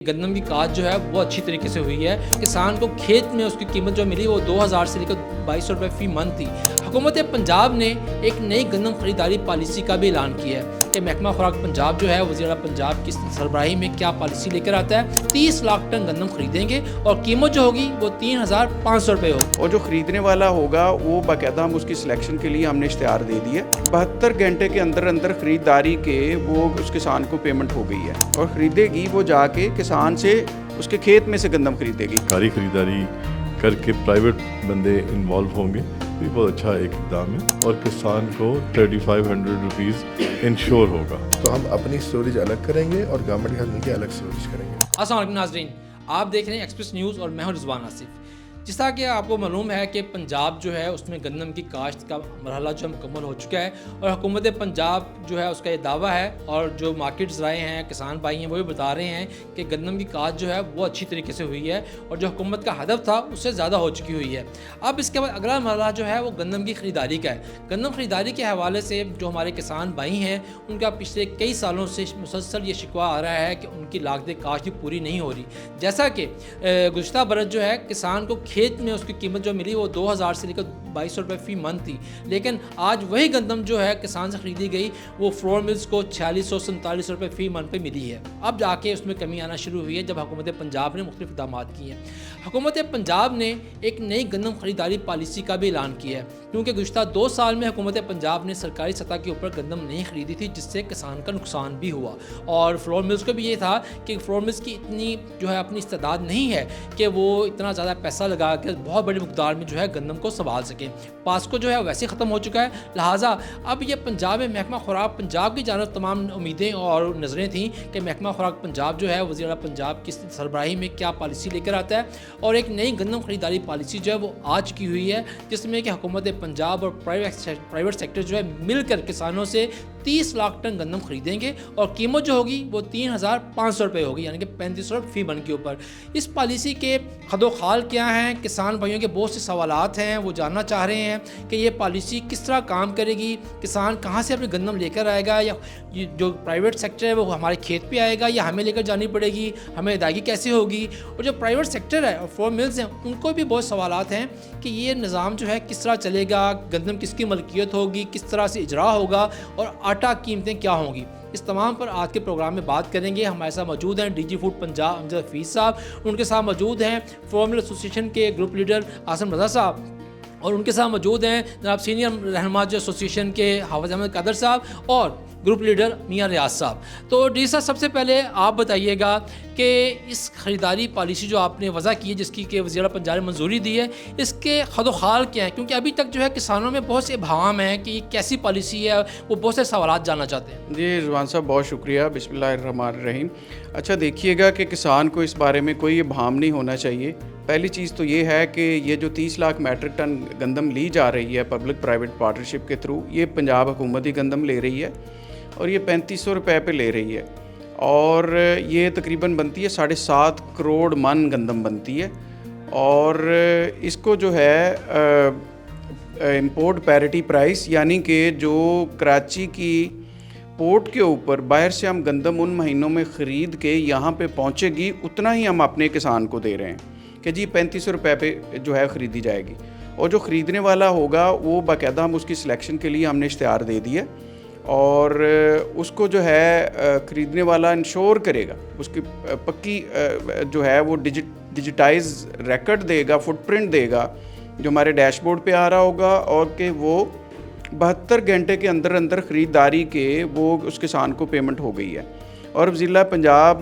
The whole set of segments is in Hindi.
गंदम की काश्त जो है वो अच्छी तरीके से हुई है। किसान को खेत में उसकी कीमत जो मिली वो 2000 से लेकर 2200 रुपये फ़ी मन थी। हुकूमत पंजाब ने एक नई गंदम खरीदारी पॉलिसी का भी ऐलान किया है कि महकमा खुराक पंजाब जो है वज़ीर पंजाब की सरबराही में क्या पॉलिसी लेकर आता है। 30 लाख टन गंदम खरीदेंगे और कीमत जो होगी वो 3500 रुपये होगी। और जो ख़रीदने वाला होगा वो बाकायदा हम उसकी सिलेक्शन के लिए हमने इश्तिहार दे दिया। 72 घंटे के अंदर अंदर ख़रीदारी के वो उस किसान को पेमेंट हो गई है और ख़रीदेगी वो जाके किसान से उसके खेत में से गंदम खरीदेगी। कारी खरीदारी करके प्राइवेट बंदे इन्वॉल्व होंगे, ये बहुत अच्छा एक इकदाम है और किसान को 3500 रुपीज़ इंश्योर होगा। तो हम अपनी स्टोरेज अलग करेंगे और गवर्नमेंट के साथ मिलकर अलग स्टोरेज करेंगे। अस्सलाम वालेकुम नाज़रीन, आप देख रहे हैं एक्सप्रेस न्यूज़ और मैं हूं रिजवान आसिफ। जिस तरह कि आपको मालूम है कि पंजाब जो है उसमें गंदम की काश्त का मरहला जो मुकम्मल हो चुका है और हुकूमत पंजाब जो है उसका ये दावा है और जो मार्केट्स राय हैं, किसान भाई हैं, वो भी बता रहे हैं कि गंदम की काश्त जो है वो अच्छी तरीके से हुई है और जो हुकूमत का हदफ था उससे ज़्यादा हो चुकी हुई है। अब इसके बाद अगला मरहला जो है वो गंदम की ख़रीदारी का है। गंदम ख़रीदारी के हवाले से जो हमारे किसान भाई हैं उनका पिछले कई सालों से मुसलसल ये शिकवा आ रहा है कि उनकी लागत काश्त भी पूरी नहीं हो रही। जैसा कि गुज़श्ता बरस जो है किसान को खेत में उसकी कीमत जो मिली वो 2000 से लेकर 2200 रुपये फ़ी मन थी, लेकिन आज वही गंदम जो है किसान से ख़रीदी गई वो फ्लोर मिल्स को 4647 रुपये फ़ी मन पे मिली है। अब जाके उसमें कमी आना शुरू हुई है जब हुकूमत पंजाब ने मुख्तलिफ इक़दाम किए हैं। हुकूमत पंजाब ने एक नई गंदम खरीदारी पॉलिसी का भी ऐलान किया है क्योंकि गुज़श्ता 2 साल में हुकूमत पंजाब ने सरकारी सतह के ऊपर गंदम नहीं खरीदी थी, जिससे किसान का नुकसान भी हुआ और फ्लोर मिल्स को भी ये था कि फ्लोर मिल्स की इतनी जो है अपनी इस्तेदाद नहीं है कि वो इतना ज़्यादा पैसा लगा कर बहुत बड़ी मकदार में जो है गंदम को संभाल सके। पास्को जो है वैसे ख़त्म हो चुका है, लिहाजा अब ये पंजाब में महकमा खुराक पंजाब की जानब तमाम उम्मीदें और नज़रें थीं कि महकमा खुराक पंजाब जो है वज़ीर पंजाब की सरबराही में क्या पॉलिसी लेकर आता है और एक नई गंदम खरीदारी पॉलिसी जो है वो आ चुकी हुई है, जिसमें कि हुकूमत पंजाब और प्राइवेट सेक्टर जो है मिलकर किसानों से 30 लाख टन गंदम खरीदेंगे और कीमत जो होगी वो 3500 रुपये होगी, यानी कि 3500 रुपये फ़ी बन के ऊपर। इस पॉलिसी के खदोखाल क्या हैं, किसान भाइयों के बहुत से सवालात हैं, वो जानना चाह रहे हैं कि ये पॉलिसी किस तरह काम करेगी, किसान कहाँ से अपनी गंदम लेकर आएगा या जो प्राइवेट सेक्टर है वो हमारे खेत पे आएगा या हमें लेकर जानी पड़ेगी, हमें अदायगी कैसे होगी। और जो प्राइवेट सेक्टर है और फ्लोर मिल्स हैं उनको भी बहुत सवालात हैं कि ये निज़ाम जो है किस तरह चलेगा, गंदम किसकी मलकियत होगी, किस तरह से इजरा होगा और आटा कीमतें क्या होंगी। इस तमाम पर आज के प्रोग्राम में बात करेंगे। हमारे साथ मौजूद हैं DG फूड पंजाब अमजद हफीज़ साहब, उनके साथ मौजूद हैं फ्लोर मिल एसोसिएशन के ग्रुप लीडर आसम रज़ा साहब और उनके साथ मौजूद हैं जनाब सीनियर रहनुमा जो एसोसिएशन के हाफिज़ अहमद कादर साहब और ग्रुप लीडर मियां रियाज साहब। तो डी साहब, सबसे पहले आप बताइएगा कि इस ख़रीदारी पॉलिसी जो आपने वज़ा की है जिसकी कि वज़ीर पंजाब ने मंजूरी दी है, इसके खदोखाल क्या है, क्योंकि अभी तक जो है किसानों में बहुत से इब्हाम हैं कि ये कैसी पॉलिसी है, वो बहुत से सवालात जानना चाहते हैं। जी रिजवान साहब, बहुत शुक्रिया। बिस्मिल्लाहिर्रहमानिर्रहीम। अच्छा, देखिएगा कि किसान को इस बारे में कोई इब्हाम नहीं होना चाहिए। पहली चीज़ तो ये है कि ये जो 30 लाख मैट्रिक टन गंदम ली जा रही है पब्लिक प्राइवेट पार्टनरशिप के थ्रू, ये पंजाब हुकूमत ही गंदम ले रही है और ये 3500 रुपये पे ले रही है और ये तकरीबन बनती है 7.5 करोड़ मन गंदम बनती है और इसको जो है इंपोर्ट पैरिटी प्राइस, यानी कि जो कराची की पोर्ट के ऊपर बाहर से हम गंदम उन महीनों में ख़रीद के यहाँ पे पहुँचेगी उतना ही हम अपने किसान को दे रहे हैं कि जी 3500 रुपये पे जो है ख़रीदी जाएगी। और जो ख़रीदने वाला होगा वो बाकायदा हम उसकी सिलेक्शन के लिए हमने इश्तिहार दे दिया और उसको जो है ख़रीदने वाला इंश्योर करेगा, उसकी पक्की जो है वो डिजिटाइज रिकॉर्ड देगा, फुटप्रिंट देगा जो हमारे डैशबोर्ड पे आ रहा होगा और कि वो 72 घंटे के अंदर अंदर ख़रीदारी के वो उस किसान को पेमेंट हो गई है। और ज़िला पंजाब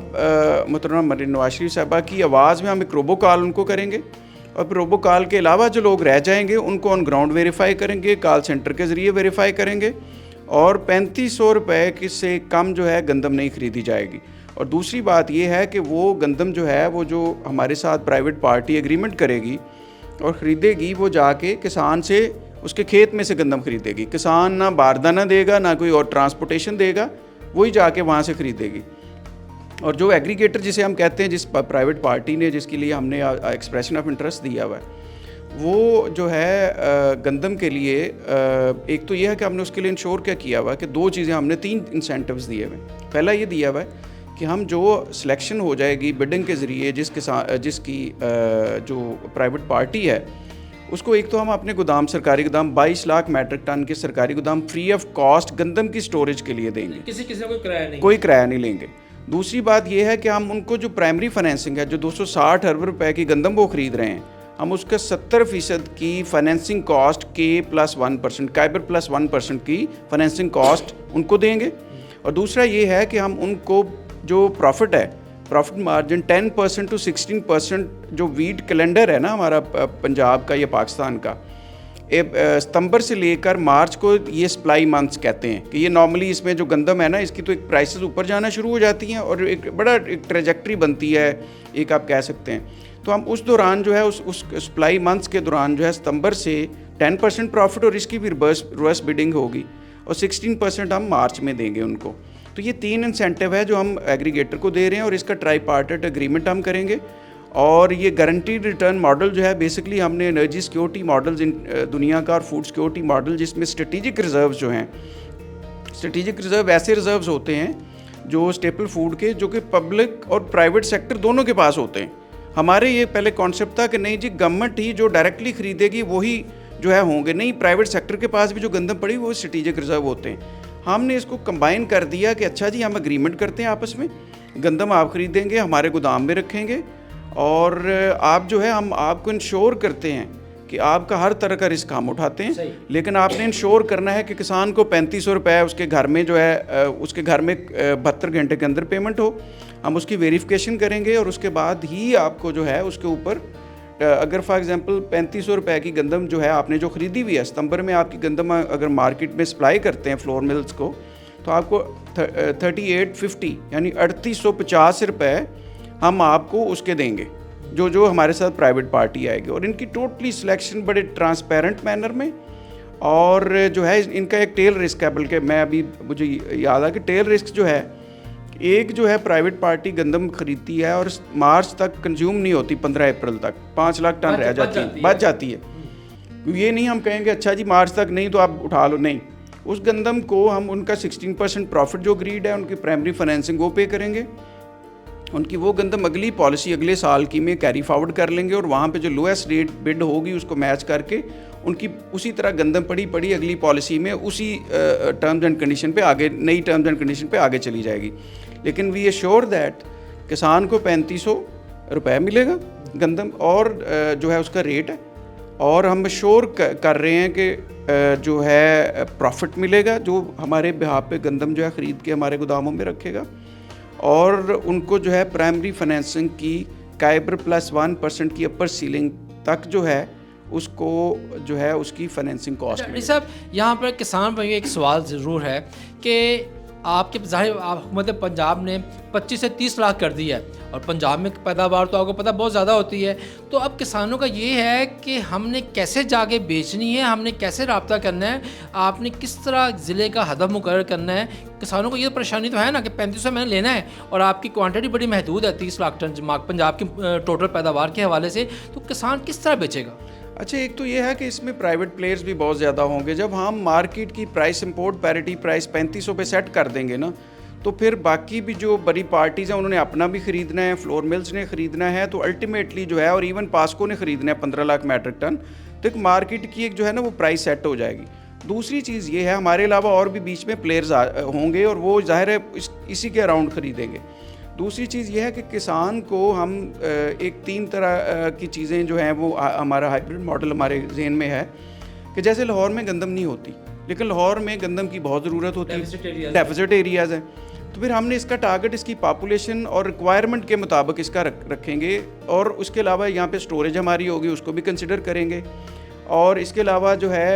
मोहतरमा मरीन नवाज शरीफ साहबा की आवाज़ में हम एक रोबो कॉल उनको करेंगे और फिर रोबो कॉल के अलावा जो लोग रह जाएंगे उनको ऑन ग्राउंड वेरीफाई करेंगे, कॉल सेंटर के ज़रिए वेरीफाई करेंगे और 3500 रुपये से कम जो है गंदम नहीं ख़रीदी जाएगी। और दूसरी बात ये है कि वो गंदम जो है वो जो हमारे साथ प्राइवेट पार्टी एग्रीमेंट करेगी और ख़रीदेगी वो जाके किसान से उसके खेत में से गंदम खरीदेगी। किसान ना बारदाना देगा ना कोई और ट्रांसपोर्टेशन देगा, वही जाके वहाँ से ख़रीदेगी। और जो एग्रीगेटर जिसे हम कहते हैं, जिस प्राइवेट पार्टी ने जिसके लिए हमने एक्सप्रेशन ऑफ इंटरेस्ट दिया हुआ है, वो जो है गंदम के लिए एक तो ये है कि हमने उसके लिए इंश्योर क्या किया हुआ है कि 2 चीज़ें हमने 3 इंसेंटिव्स दिए हुए हैं। पहला ये दिया हुआ है कि हम जो सिलेक्शन हो जाएगी बिडिंग के ज़रिए जिसकी जो प्राइवेट पार्टी है, उसको एक तो हम अपने गोदाम, सरकारी गोदाम 22 लाख मैट्रिक टन के सरकारी गोदाम फ्री ऑफ कॉस्ट गंदम की स्टोरेज के लिए देंगे। किसी का कोई किराया नहीं लेंगे। दूसरी बात यह है कि हम उनको जो प्राइमरी फाइनेंसिंग है, जो 260 अरब रुपए की गंदम वो ख़रीद रहे हैं, हम उसका 70% की फाइनेंसिंग कॉस्ट K+1%, काइबर +1% की फाइनेंसिंग कॉस्ट उनको देंगे। और दूसरा ये है कि हम उनको जो प्रॉफिट है, प्रॉफिट मार्जिन 10% to 16% जो वीट कैलेंडर है ना हमारा पंजाब का या पाकिस्तान का, सितंबर से लेकर मार्च को ये सप्लाई मंथ्स कहते हैं कि ये नॉर्मली इसमें जो गंदम है ना, इसकी तो एक प्राइसेस ऊपर जाना शुरू हो जाती हैं और एक बड़ा एक ट्रेजेक्ट्री बनती है, एक आप कह सकते हैं। तो हम उस दौरान जो है उस सप्लाई मंथ्स के दौरान जो है सितंबर से 10% प्रॉफिट और इसकी भी रिवर्स बिडिंग होगी और 16% हम मार्च में देंगे उनको। तो ये 3 इंसेंटिव है जो हम एग्रीगेटर को दे रहे हैं और इसका ट्राईपार्टेट एग्रीमेंट हम करेंगे। और ये गारंटीड रिटर्न मॉडल जो है बेसिकली हमने एनर्जी सिक्योरिटी मॉडल्स दुनिया का और फूड सिक्योरिटी मॉडल, जिसमें स्ट्रेटेजिक रिजर्व जो हैं, स्ट्रेटेजिक रिजर्व ऐसे रिजर्व्स होते हैं जो स्टेपल फूड के, जो कि पब्लिक और प्राइवेट सेक्टर दोनों के पास होते हैं। हमारे ये पहले कॉन्सेप्ट था कि नहीं जी, गवर्नमेंट ही जो डायरेक्टली खरीदेगी वही जो है होंगे, नहीं प्राइवेट सेक्टर के पास भी जो गंदम पड़ी वो स्ट्रेटेजिक रिजर्व होते हैं। हमने इसको कंबाइन कर दिया कि अच्छा जी हम एग्रीमेंट करते हैं आपस में, गंदम आप खरीदेंगे, हमारे गोदाम में रखेंगे और आप जो है हम आपको इंश्योर करते हैं कि आपका हर तरह का रिस्क हम उठाते हैं, लेकिन आपने इंश्योर करना है कि किसान को 3500 रुपये उसके घर में जो है उसके घर में 72 घंटे के अंदर पेमेंट हो। हम उसकी वेरिफिकेशन करेंगे और उसके बाद ही आपको जो है उसके ऊपर अगर फॉर एग्जांपल 3500 रुपये की गंदम जो है आपने जो ख़रीदी हुई है, सितंबर में आपकी गंदम अगर मार्केट में सप्लाई करते हैं फ्लोर मिल्स को, तो आपको 3850 यानी 3850 रुपये हम आपको उसके देंगे जो हमारे साथ प्राइवेट पार्टी आएगी। और इनकी टोटली सिलेक्शन बड़े ट्रांसपेरेंट मैनर में, और जो है इनका एक टेल रिस्क है, बल्कि मैं अभी मुझे याद आ कि टेल रिस्क जो है, एक जो है प्राइवेट पार्टी गंदम खरीदती है और मार्च तक कंज्यूम नहीं होती, 15 अप्रैल तक 5 लाख टन रह जाती है, बच जाती है। ये नहीं हम कहेंगे अच्छा जी मार्च तक नहीं तो आप उठा लो, नहीं, उस गंदम को हम उनका 16% प्रॉफिट जो ग्रीड है उनकी प्राइमरी फाइनेंसिंग वो पे करेंगे, उनकी वो गंदम अगली पॉलिसी अगले साल की में कैरी फॉरवर्ड कर लेंगे और वहाँ पे जो लोएस्ट रेट बिड होगी उसको मैच करके उनकी उसी तरह गंदम पड़ी अगली पॉलिसी में उसी टर्म्स एंड कंडीशन पे आगे, नई टर्म्स एंड कंडीशन पे आगे चली जाएगी। लेकिन वी एश्योर दैट किसान को 3500 रुपये मिलेगा गंदम और जो है उसका रेट है, और हम श्योर कर रहे हैं कि जो है प्रॉफिट मिलेगा जो हमारे बिहाफ पे गंदम जो है ख़रीद के हमारे गोदामों में रखेगा, और उनको जो है प्राइमरी फाइनेंसिंग की काइबर +1% की अपर सीलिंग तक जो है उसको जो है उसकी फाइनेंसिंग कॉस्ट। अच्छा साहब, यहाँ पर किसान भाइयों एक सवाल ज़रूर है कि आपके ज़ाहिर हुकूमत पंजाब ने 25 से 30 लाख कर दिया है और पंजाब में पैदावार तो आपको पता बहुत ज़्यादा होती है, तो अब किसानों का ये है कि हमने कैसे जाके बेचनी है, हमने कैसे रब्ता करना है, आपने किस तरह ज़िले का हदफ मुकर्रर करना है। किसानों को ये परेशानी तो है ना कि 3500 मैंने लेना है और आपकी क्वांटिटी बड़ी महदूद है, 30 लाख टन पंजाब की टोटल पैदावार के हवाले से, तो किसान किस तरह बेचेगा? अच्छा, एक तो ये है कि इसमें प्राइवेट प्लेयर्स भी बहुत ज़्यादा होंगे। जब हम मार्केट की प्राइस, इंपोर्ट पैरिटी प्राइस 3500 पे सेट कर देंगे ना, तो फिर बाकी भी जो बड़ी पार्टीज़ हैं उन्होंने अपना भी ख़रीदना है, फ्लोर मिल्स ने ख़रीदना है, तो अल्टीमेटली जो है, और इवन पास्को ने ख़रीदना है 15 लाख मैट्रिक टन, तो एक मार्केट की एक जो है ना वो प्राइस सेट हो जाएगी। दूसरी चीज़ ये है, हमारे अलावा और भी बीच में प्लेयर्स होंगे और वो ज़ाहिर है इसी के अराउंड ख़रीदेंगे। दूसरी चीज़ ये है कि किसान को हम एक 3 तरह की चीज़ें जो हैं वो हमारा हाइब्रिड मॉडल हमारे जहन में है कि जैसे लाहौर में गंदम नहीं होती, लेकिन लाहौर में गंदम की बहुत ज़रूरत होती है, डेफिसिट एरियाज़ हैं, तो फिर हमने इसका टारगेट इसकी पॉपुलेशन और रिक्वायरमेंट के मुताबिक इसका रखेंगे, और उसके अलावा यहाँ पे स्टोरेज हमारी होगी उसको भी कंसिडर करेंगे, और इसके अलावा जो है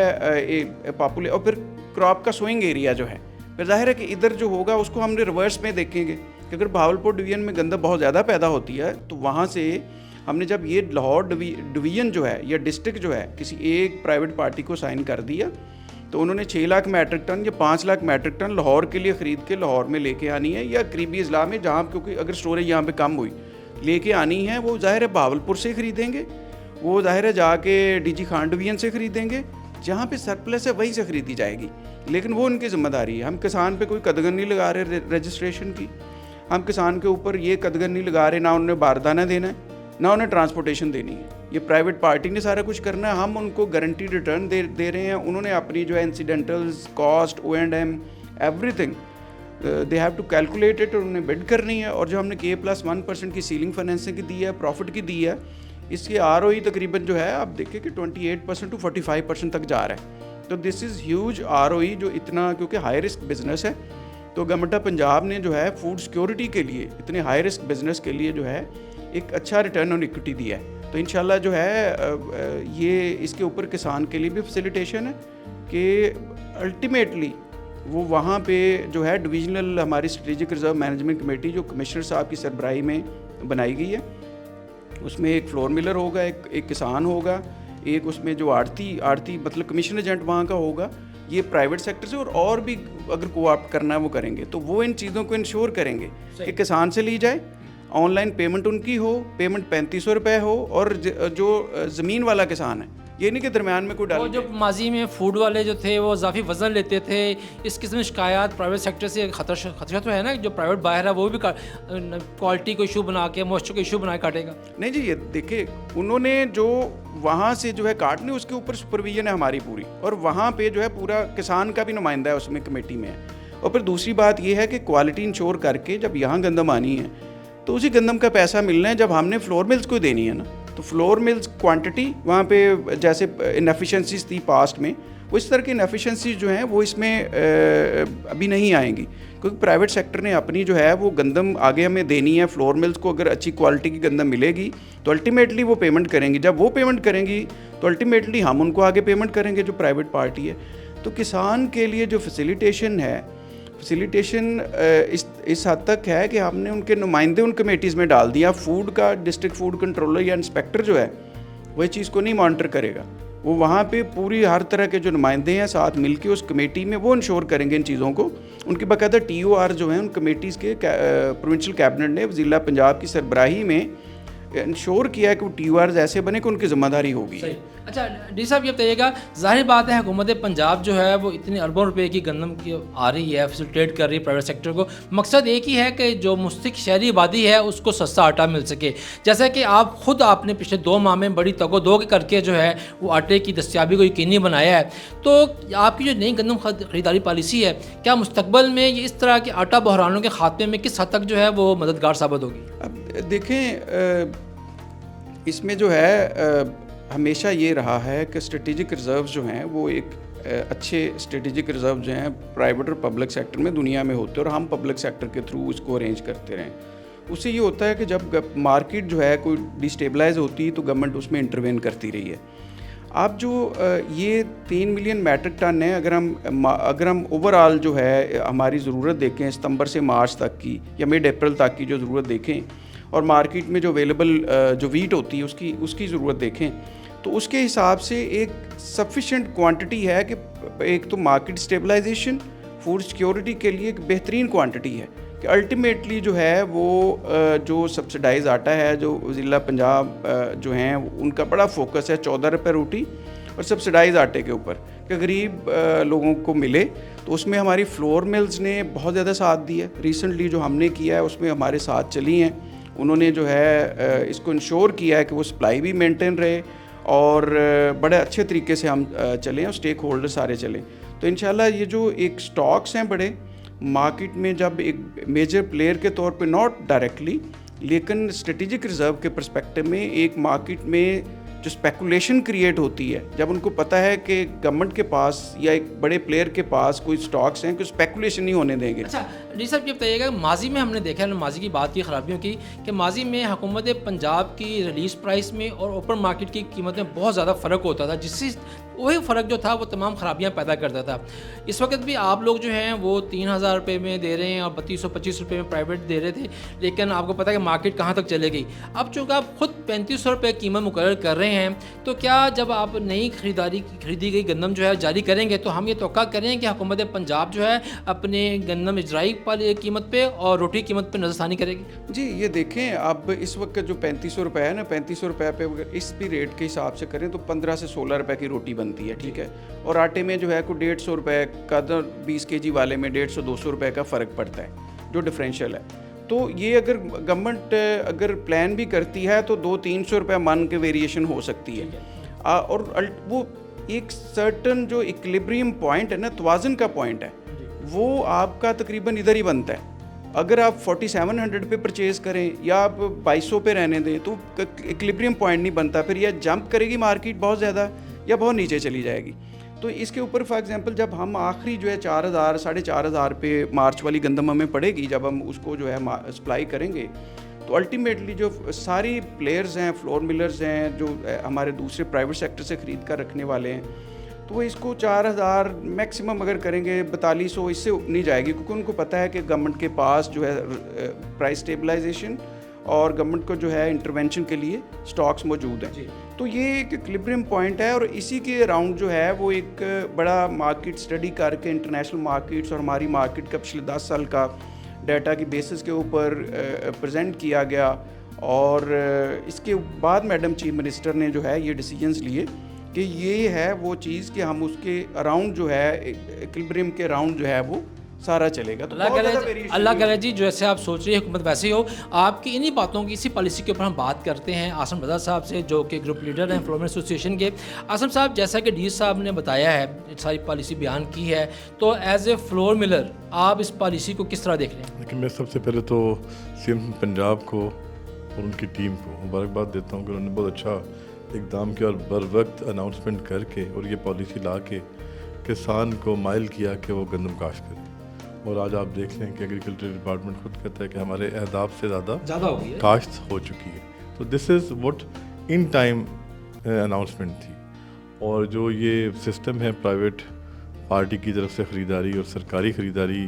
और फिर क्रॉप का सोइंग एरिया जो है, फिर जाहिर है कि इधर जो होगा उसको हमने रिवर्स में देखेंगे कि अगर भावलपुर डिवीज़न में गंदम बहुत ज़्यादा पैदा होती है तो वहाँ से हमने जब ये लाहौर डिवीज़न जो है या डिस्ट्रिक्ट जो है किसी एक प्राइवेट पार्टी को साइन कर दिया, तो उन्होंने 6 लाख मैट्रिक टन या 5 लाख मैट्रिक टन लाहौर के लिए ख़रीद के लाहौर में लेके आनी है, या करीबी अजला में जहाँ, क्योंकि अगर स्टोरेज यहाँ पे कम हुई लेके आनी है, वो ज़ाहिर है भावलपुर से ख़रीदेंगे, वो ज़ाहिर है जाके DG खान डिवीज़न से ख़रीदेंगे, जहाँ पे सरप्लस है वहीं से ख़रीदी जाएगी, लेकिन वो उनकी ज़िम्मेदारी है। हम किसान पे कोई कदगन नहीं लगा रहे रजिस्ट्रेशन की। हम किसान के ऊपर ये कदगन नहीं लगा रहे, ना उन्हें बारदाना देना है ना उन्हें ट्रांसपोर्टेशन देनी है, ये प्राइवेट पार्टी ने सारा कुछ करना है, हम उनको गारंटी रिटर्न दे रहे हैं। उन्होंने अपनी जो है incidentals, cost, O&M, everything they have to calculate it, और उन्हें बिड करनी है। और जो हमने K+1% की सीलिंग फाइनेंसिंग की दी है, प्रॉफिट की दी है, इसकी ROE तकरीबन जो है आप देखिए कि 28% टू 45% तक जा रहा है। तो दिस इज़ ह्यूज ROE, जो इतना, क्योंकि हाई रिस्क बिजनेस है, तो गवर्नमेंट ऑफ पंजाब ने जो है फूड सिक्योरिटी के लिए, इतने हाई रिस्क बिजनेस के लिए जो है एक अच्छा रिटर्न ऑन इक्विटी दिया है। तो इंशाल्लाह जो है ये इसके ऊपर किसान के लिए भी फैसिलिटेशन है कि अल्टीमेटली वो वहाँ पे जो है डिविजनल हमारी स्ट्रेटेजिक रिजर्व मैनेजमेंट कमेटी जो कमिश्नर साहब की सरबराही में बनाई गई है, उसमें एक फ्लोर मिलर होगा, एक किसान होगा, एक उसमें जो आड़ती मतलब कमीशन एजेंट वहाँ का होगा, ये प्राइवेट सेक्टर से और भी अगर कोऑप्ट करना है वो करेंगे। तो वो इन चीज़ों को इंश्योर करेंगे कि किसान से ली जाए, ऑनलाइन पेमेंट उनकी हो, पेमेंट 3500 रुपये हो, और जो ज़मीन वाला किसान है ये नहीं कि दरमियान में कोई डाल। वो जो माजी में फूड वाले जो थे वो इजाफी वज़न लेते थे, इस किस्म की शिकायत प्राइवेट सेक्टर से खतरा तो है ना, जो प्राइवेट बायर है वो भी क्वालिटी को इशू बना के, मॉइस्चर को इशू बना के काटेगा। नहीं जी, ये देखिए उन्होंने जो वहाँ से जो है काटने, उसके ऊपर सुपरविजन है हमारी पूरी, और वहाँ पे जो है पूरा किसान का भी नुमाइंदा है उसमें कमेटी में है। और फिर दूसरी बात ये है कि क्वालिटी इंश्योर करके जब यहाँ गंदम आनी है तो उसी गंदम का पैसा मिलना है जब हमने फ्लोर मिल्स को देनी है ना। तो फ्लोर मिल्स क्वांटिटी वहाँ पे जैसे इनएफिशिएंसीज थी पास्ट में, वो इस तरह की इनएफिशिएंसीज जो हैं वो इसमें अभी नहीं आएंगी, क्योंकि प्राइवेट सेक्टर ने अपनी जो है वो गंदम आगे हमें देनी है। फ्लोर मिल्स को अगर अच्छी क्वालिटी की गंदम मिलेगी तो अल्टीमेटली वो पेमेंट करेंगी, जब वो पेमेंट करेंगी तो अल्टीमेटली हम उनको आगे पेमेंट करेंगे जो प्राइवेट पार्टी है। तो किसान के लिए जो फैसिलिटेशन इस हद तक है कि हमने उनके नुमाइंदे उन कमेटीज़ में डाल दिया। फूड का डिस्ट्रिक्ट फूड कंट्रोलर या इंस्पेक्टर जो है वही चीज़ को नहीं मॉनिटर करेगा, वो वहाँ पे पूरी हर तरह के जो नुमाइंदे हैं साथ मिलके उस कमेटी में वो इंश्योर करेंगे इन चीज़ों को। उनकी बाकायदा TOR जो हैं उन कमेटीज़ के प्रोविंशियल कैबिनेट ने ज़िला पंजाब की सरबराही में इंश्योर किया है कि वो TORs ऐसे बने कि उनकी जिम्मेदारी होगी। अच्छा डी साहब ये बताइएगा, जाहिर बात है हुकूमत पंजाब जो है वो इतने अरबों रुपए की गंदम की आ रही है, फैसिलिटेट कर रही है प्राइवेट सेक्टर को, मकसद एक ही है कि जो मुस्तक शहरी आबादी है उसको सस्ता आटा मिल सके। जैसा कि आपने पिछले 2 माह में बड़ी तगोदोग करके जो है वो आटे की दस्तियाबी को यकीनी बनाया है, तो आपकी जो नई गंदम खरीदारी पॉलिसी है, क्या मुस्तकबल में ये इस तरह के आटा बहरानों के खात्मे में किस हद तक जो है वो मददगार साबित होगी? अब देखें, इसमें जो है हमेशा ये रहा है कि स्ट्रेटेजिक रिज़र्व जो हैं वो एक अच्छे स्ट्रेटेजिक रिज़र्व जो हैं प्राइवेट और पब्लिक सेक्टर में दुनिया में होते हैं, और हम पब्लिक सेक्टर के थ्रू इसको अरेंज करते रहें। उससे ये होता है कि जब मार्केट जो है कोई डिस्टेबलाइज होती है तो गवर्नमेंट उसमें इंटरवेन करती रही है। आप जो ये 3 मिलियन मैट्रिक टन है, अगर हम ओवरऑल जो है हमारी ज़रूरत देखें सितंबर से मार्च तक की या मिड अप्रैल तक की जो ज़रूरत देखें, और मार्केट में जो अवेलेबल जो वीट होती है उसकी ज़रूरत देखें, तो उसके हिसाब से एक सफिशेंट क्वांटिटी है कि एक तो मार्केट स्टेबलाइजेशन, फूड सिक्योरिटी के लिए एक बेहतरीन क्वांटिटी है कि अल्टीमेटली जो है वो जो सब्सिडाइज आटा है, जो ज़िला पंजाब जो हैं उनका बड़ा फोकस है 14 रुपये रोटी और सब्सिडाइज आटे के ऊपर कि गरीब लोगों को मिले। तो उसमें हमारी फ्लोर मिल्स ने बहुत ज़्यादा साथ दिया। रिसेंटली जो हमने किया है उसमें हमारे साथ चली हैं, उन्होंने जो है इसको इंश्योर किया है कि वो सप्लाई भी मेंटेन रहे और बड़े अच्छे तरीके से हम चलें और स्टेक होल्डर सारे चलें। तो इंशाल्लाह ये जो एक स्टॉक्स हैं बड़े मार्केट में, जब एक मेजर प्लेयर के तौर पे नॉट डायरेक्टली लेकिन स्ट्रेटेजिक रिज़र्व के पर्सपेक्टिव में एक मार्केट में जो स्पेकुलेशन क्रिएट होती है, जब उनको पता है कि गवर्नमेंट के पास या एक बड़े प्लेयर के पास कोई स्टॉक्स हैं कि स्पेकुलेशन नहीं होने देंगे। अच्छा जी साहब ये बताइएगा, माजी में हमने देखा है, माजी की बात की खराबियों की, कि माजी में हुकूमत पंजाब की रिलीज़ प्राइस में और ओपन मार्केट की कीमत में बहुत ज़्यादा फ़र्क होता था, जिससे वही फ़र्क जो था वो तमाम ख़राबियाँ पैदा करता था। इस वक्त भी आप लोग जो हैं वो 3000 रुपये में दे रहे हैं और 3225 रुपये में प्राइवेट दे रहे थे, लेकिन आपको पता है कि मार्केट कहाँ तक चले गई। अब चूँकि आप खुद 3500 रुपये कीमत मुकर्रर कर रहे हैं, तो क्या जब आप नई खरीदी गई गंदम जो है जारी करेंगे तो हम ये तवक्का करें कि हुकूमत पंजाब जो है अपने गंदम इजराई वाली कीमत पे और रोटी कीमत पे नज़रसानी करेगी? जी ये देखें, अब इस वक्त जो 3500 रुपये है ना, 3500 रुपये पे अगर इस भी रेट के हिसाब से करें तो 15 से 16 रुपये की रोटी बनती है, ठीक है। और आटे में जो है कोई 150 रुपये का, 20 kg वाले में 150-200 रुपये का फ़र्क पड़ता है जो डिफरेंशियल है। तो ये अगर गवर्नमेंट अगर प्लान भी करती है तो 200-300 रुपये मन के वेरिएशन हो सकती है। और वो एक सर्टन जो इक्विलिब्रियम पॉइंट है ना, तवाज़ुन का पॉइंट है, वो आपका तकरीबन इधर ही बनता है। अगर आप 4700 पे परचेज़ करें या आप 2200 पे रहने दें तो इक्विलिब्रियम पॉइंट नहीं बनता, फिर या जंप करेगी मार्केट बहुत ज़्यादा या बहुत नीचे चली जाएगी। तो इसके ऊपर फॉर एग्जांपल जब हम आखिरी जो है 4000 4500 पे मार्च वाली गंदम हमें पड़ेगी, जब हम उसको जो है सप्लाई करेंगे, तो अल्टीमेटली जो सारी प्लेयर्स हैं, फ्लोर मिलर्स हैं, जो हमारे दूसरे प्राइवेट सेक्टर से ख़रीद कर रखने वाले हैं, तो वो इसको 4000 मैक्सिमम अगर करेंगे 4200, इससे नहीं जाएगी, क्योंकि उनको पता है कि गवर्नमेंट के पास जो है प्राइस स्टेबलाइजेशन और गवर्नमेंट को जो है इंटरवेंशन के लिए स्टॉक्स मौजूद हैं। तो ये एक इक्विलिब्रियम पॉइंट है और इसी के अराउंड जो है वो एक बड़ा मार्केट स्टडी करके इंटरनेशनल मार्केट्स और हमारी मार्केट का पिछले 10 साल का डाटा की बेसिस के ऊपर प्रेजेंट किया गया। और इसके बाद मैडम चीफ मिनिस्टर ने जो है ये डिसीजंस लिए कि ये है वो चीज़ कि हम उसके अराउंड जो है इक्विलिब्रियम के अराउंड जो है वो सारा चलेगा। तो अल्लाह करे जी, जैसे आप सोच रही है हुकूमत वैसे ही हो। आपकी इन्हीं बातों की, इसी पॉलिसी के ऊपर हम बात करते हैं आसम रज़ा साहब से, जो कि ग्रुप लीडर हैं फ्लोरमेंट एसोसिएशन के। आसम साहब, जैसा कि डी साहब ने बताया है, सारी पॉलिसी बयान की है, तो एज ए फ्लोर मिलर आप इस पॉलिसी को किस तरह देख रहे हैं? लेकिन मैं सबसे पहले तो सीएम पंजाब को और उनकी टीम को मुबारकबाद देता हूँ कि उन्होंने बहुत अच्छा इकदाम किया और बर वक्त अनाउंसमेंट करके और ये पॉलिसी ला के किसान को माइल किया कि वो गंदम काश्त करे। और आज आप देख लें कि एग्रीकल्चर डिपार्टमेंट खुद कहता है कि हमारे अहदाफ से ज़्यादा हो गई है, काश्त हो चुकी है। तो this is what in time announcement थी। और जो ये सिस्टम है प्राइवेट पार्टी की तरफ से ख़रीदारी और सरकारी ख़रीदारी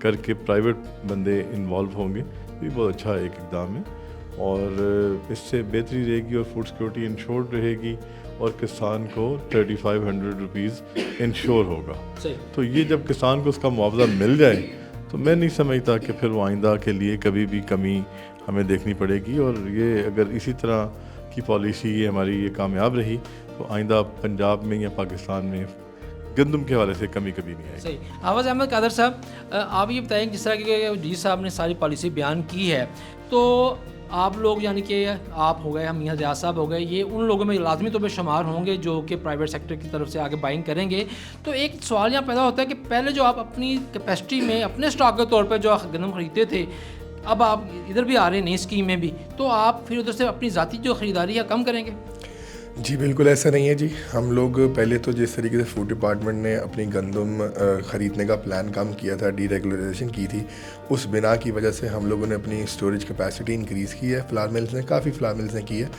करके प्राइवेट बंदे इन्वॉल्व होंगे, तो ये बहुत अच्छा एक इकदाम है और इससे बेहतरी रहेगी और फूड सिक्योरिटी इंश्योर्ड रहेगी और किसान को 3500 रुपीज़ इंश्योर होगा। तो ये जब किसान को उसका मुआवजा मिल जाए तो मैं नहीं समझता कि फिर वो आइंदा के लिए कभी भी कमी हमें देखनी पड़ेगी। और ये अगर इसी तरह की पॉलिसी ये हमारी ये कामयाब रही तो आइंदा पंजाब में या पाकिस्तान में गंदम के हवाले से कमी कभी नहीं आएगी। सही। आवाज़ अहमद कादर साहब, आप ये बताएं, जिस तरह की डी साहब ने सारी पॉलिसी बयान की है, तो आप लोग यानी कि आप हो गए, हम मियां रियाज साहब हो गए, ये उन लोगों में लाजमी तौर पर शुमार होंगे जो कि प्राइवेट सेक्टर की तरफ से आगे बाइंग करेंगे। तो एक सवाल यहाँ पैदा होता है कि पहले जो आप अपनी कैपेसिटी में अपने स्टॉक के तौर पर जो गंदम खरीदते थे, अब आप इधर भी आ रहे हैं नई स्कीम में भी, तो आप फिर उधर से अपनी ज़ाती जो ख़रीदारी है कम करेंगे? जी बिल्कुल ऐसा नहीं है जी। हम लोग पहले तो जिस तरीके से फूड डिपार्टमेंट ने अपनी गंदम ख़रीदने का प्लान काम किया था, डीरेगुलराइजेशन की थी, उस बिना की वजह से हम लोगों ने अपनी स्टोरेज कैपेसिटी इंक्रीज़ की है। फ्लावर मिल्स ने काफ़ी फ्लावर मिल्स ने की है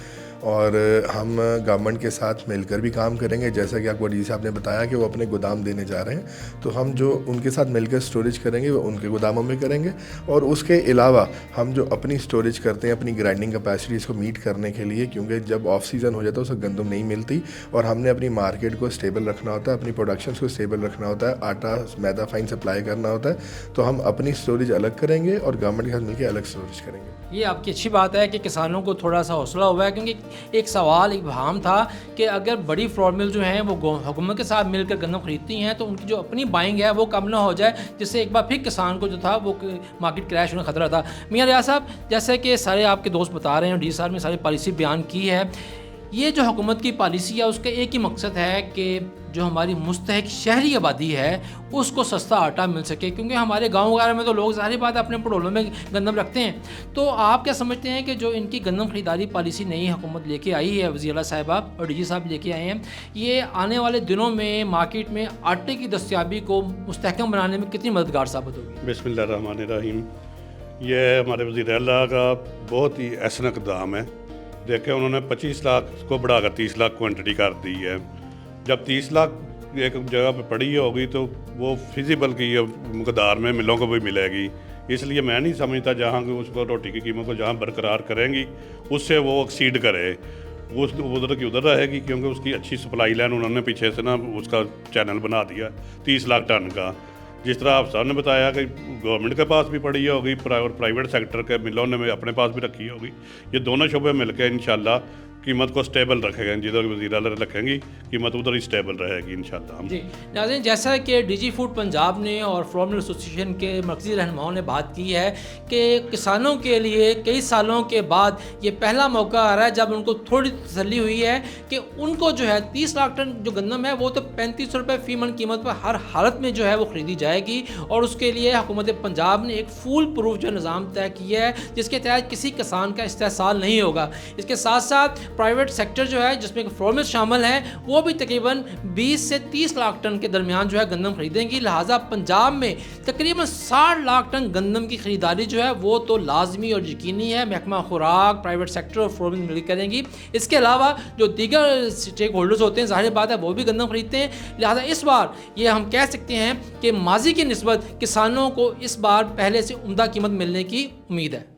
और हम गवर्नमेंट के साथ मिलकर भी काम करेंगे। जैसा कि आपको डी साहब ने बताया कि वो अपने गोदाम देने जा रहे हैं, तो हम जो उनके साथ मिलकर स्टोरेज करेंगे वो उनके गोदामों में करेंगे। और उसके अलावा हम जो अपनी स्टोरेज करते हैं अपनी ग्राइंडिंग कैपेसिटीज़ को मीट करने के लिए, क्योंकि जब ऑफ सीज़न हो जाता है उसको गंदम नहीं मिलती और हमने अपनी मार्केट को स्टेबल रखना होता है, अपनी प्रोडक्शन को स्टेबल रखना होता है, आटा मैदा फाइन सप्लाई करना होता है, तो हम अपनी स्टोरेज अलग करेंगे और गवर्नमेंट के साथ मिलकर अलग स्टोरेज करेंगे। ये आपकी अच्छी बात है कि किसानों को थोड़ा सा हौसला हुआ है, क्योंकि एक सवाल, एक भाम था कि अगर बड़ी फ्लोर मिल जो हैं वो हुकूमत के साथ मिलकर गंदम खरीदती हैं तो उनकी जो अपनी बाइंग है वो कम ना हो जाए, जिससे एक बार फिर किसान को जो था वो मार्केट क्रैश होने का खतरा था। मियां रियाज साहब, जैसे कि सारे आपके दोस्त बता रहे हैं, डी साहब ने सारी पॉलिसी बयान की है, ये जो हुकूमत की पॉलिसी है उसका एक ही मकसद है कि जो हमारी मुस्तहक शहरी आबादी है उसको सस्ता आटा मिल सके, क्योंकि हमारे गांव वगैरह में तो लोग ज़ाहिर बात अपने पड़ोलों में गंदम रखते हैं। तो आप क्या समझते हैं कि जो इनकी गंदम खरीदारी पॉलिसी नई हुकूमत लेके आई है, वज़ीर साहिबा और डी साहब लेके आए हैं, ये आने वाले दिनों में मार्केट में आटे की दस्तियाबी को मुस्तहकम बनाने में कितनी मददगार साबित होगी? बिस्मिल्लाहिर्रहमानिर्रहीम। ये हमारे वज़ीर आला का बहुत ही ऐसा इक़दाम है। देखें, उन्होंने 25 लाख को बढ़ाकर 30 लाख क्वांटिटी कर दी है। जब 30 लाख एक जगह पे पड़ी होगी तो वो फिजिबल की मकदार में मिलों को भी मिलेगी। इसलिए मैं नहीं समझता जहाँ कि उसको रोटी की कीमत को जहाँ बरकरार करेंगी उससे वो एक्सीड करे, वो उधर की उधर रहेगी, क्योंकि उसकी अच्छी सप्लाई लाइन उन्होंने पीछे से ना उसका चैनल बना दिया 30 लाख टन का। जिस तरह आप साहब ने बताया कि गवर्नमेंट के पास भी पड़ी होगी और प्राइवेट सेक्टर के मिलों ने अपने पास भी रखी होगी, ये दोनों शोबे मिलकर इंशाल्लाह कीमत को स्टेबल रखेगा। जिधर वज़ीर आला रखेंगी कीमत उधर ही स्टेबल रहेगी इंशाल्लाह। जी नाज़रीन, जैसा कि डीजी फूड पंजाब ने और फार्मर एसोसिएशन के मरकज़ी रहनुमाओं ने बात की है कि किसानों के लिए कई सालों के बाद ये पहला मौका आ रहा है जब उनको थोड़ी तसल्ली हुई है कि उनको जो है 30 लाख टन जो गंदम है वो तो 3500 रुपये फ़ी मन कीमत पर हर हालत में जो है वो ख़रीदी जाएगी। और उसके लिए हुकूमत पंजाब ने एक फूल प्रूफ जो निज़ाम तय किया है जिसके तहत किसी किसान का इस्तेहसाल नहीं होगा। इसके साथ साथ प्राइवेट सेक्टर जो है जिसमें फार्मर्स शामिल हैं वो भी तकरीबन 20 से 30 लाख टन के दरमियान जो है गंदम खरीदेंगी। लिहाजा पंजाब में तकरीबन 60 लाख टन गंदम की खरीदारी जो है वो तो लाजमी और यकीनी है। महकमा खुराक, प्राइवेट सेक्टर और फार्मर्स मिलकर करेंगी। इसके अलावा जो दीगर स्टेक होल्डर्स होते हैं ज़ाहिर बात है वो भी गंदम खरीदते हैं। लिहाजा इस बार ये हम कह सकते हैं कि माजी की निस्बत किसानों को इस बार पहले से उम्दा कीमत मिलने की उम्मीद है।